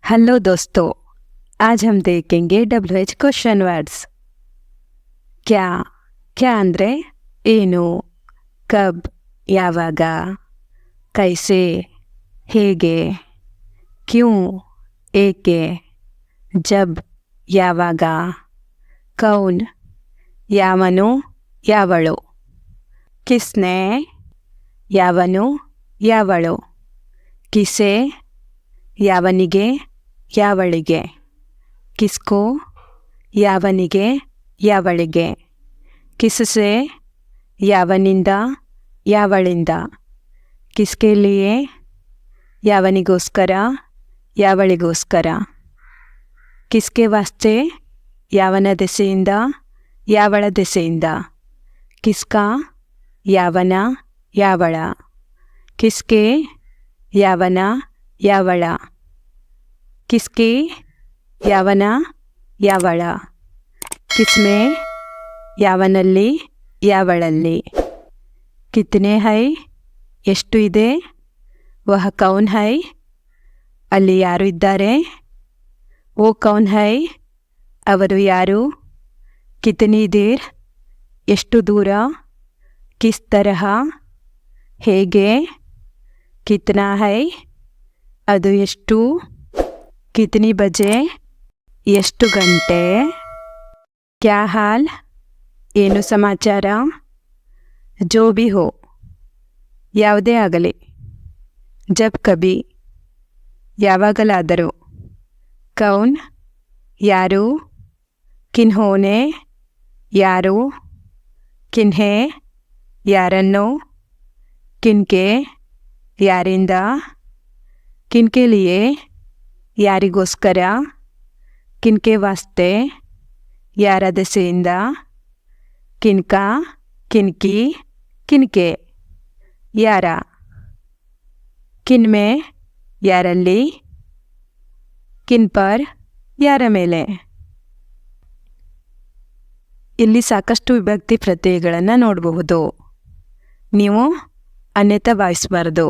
Hello दोस्तों, आज हम देखेंगे WH क्वेश्चन वर्ड्स। क्या क्या ಅಂದರೆ ಏನು, ಕಬ್ ಯಾವಾಗ, ಕೈಸೆ ಹೇಗೆ, ಕ್ಯೂ ಏಕೆ, ಜಬ್ ಯಾವಾಗ, ಕೌನ್ ಯಾವನು ಯಾವಳು, ಕಿಸ್ನೆ ಯಾವನು ಯಾವಳು, ಕಿಸೆ ಯಾವನಿಗೆ ಯಾವಳಿಗೆ, ಕಿಸ್ಕೋ ಯಾವನಿಗೆ ಯಾವಳಿಗೆ, ಕಿಸ್ಸೆ ಯಾವನಿಂದ ಯಾವಳಿಂದ, ಕಿಸ್ಕೆ ಲಿಯೆ ಯಾವನಿಗೋಸ್ಕರ ಯಾವಳಿಗೋಸ್ಕರ, ಕಿಸ್ಕೆ ವಾಸ್ತೆ ಯಾವನ ದೆಸೆಯಿಂದ ಯಾವಳ ದೆಸೆಯಿಂದ, ಕಿಸ್ಕಾ ಯಾವನ ಯಾವಳ, ಕಿಸ್ಕೆ ಯಾವನ ಯಾವಳ, ಕಿಸ್ಕಿ ಯಾವನ ಯಾವಳ, ಕಿಸ್ಮೆ ಯಾವನಲ್ಲಿ ಯಾವಳಲ್ಲಿ, ಕಿತ್ನೆ ಹೈ ಎಷ್ಟು ಇದೆ, ವಹ ಕೌನ್ ಹೈ ಅಲ್ಲಿ ಯಾರು ಇದ್ದಾರೆ, ಓ ಕೌನ್ ಹೈ ಅವರು ಯಾರು, ಕಿತನಿ ದೇರ್ ಎಷ್ಟು ದೂರ, ಕಿಸ್ ತರಹ ಹೇಗೆ, ಕಿತ್ನಾ ಹೈ ಅದು ಎಷ್ಟು, ಕಿತನಿ ಬಜೆ ಎಷ್ಟು ಗಂಟೆ, ಕ್ಯಾ ಹಾಲ್ ಏನು ಸಮಾಚಾರ, ಜೋ ಬಿ ಹೋ ಯಾವುದೇ ಆಗಲಿ, ಜಬ್ ಕಬಿ ಯಾವಾಗಲಾದರೂ, ಕೌನ್ ಯಾರು, ಕಿನ್ಹೋನೆ ಯಾರು, ಕಿನ್ಹೆ ಯಾರನ್ನು, ಕಿನ್ಕೆ ಯಾರಿಂದ, ಕಿನ್ಕೆ ಲಿಯೆ ಯಾರಿಗೋಸ್ಕರ, ಕಿನ್ಕೆ ವಾಸ್ತೆ ಯಾರ ದೆಸೆಯಿಂದ, ಕಿನ್ಕಾ ಕಿನ್ಕಿ ಕಿನ್ಕೆ ಯಾರ, ಕಿನ್ಮೆ ಯಾರಲ್ಲಿ, ಕಿನ್ ಪರ್ ಯಾರ ಮೇಲೆ. ಇಲ್ಲಿ ಸಾಕಷ್ಟು ವಿಭಕ್ತಿ ಪ್ರತ್ಯಯಗಳನ್ನು ನೋಡಬಹುದು. ನೀವು ಅನ್ಯತಾ ಭಾವಿಸಬಾರದು.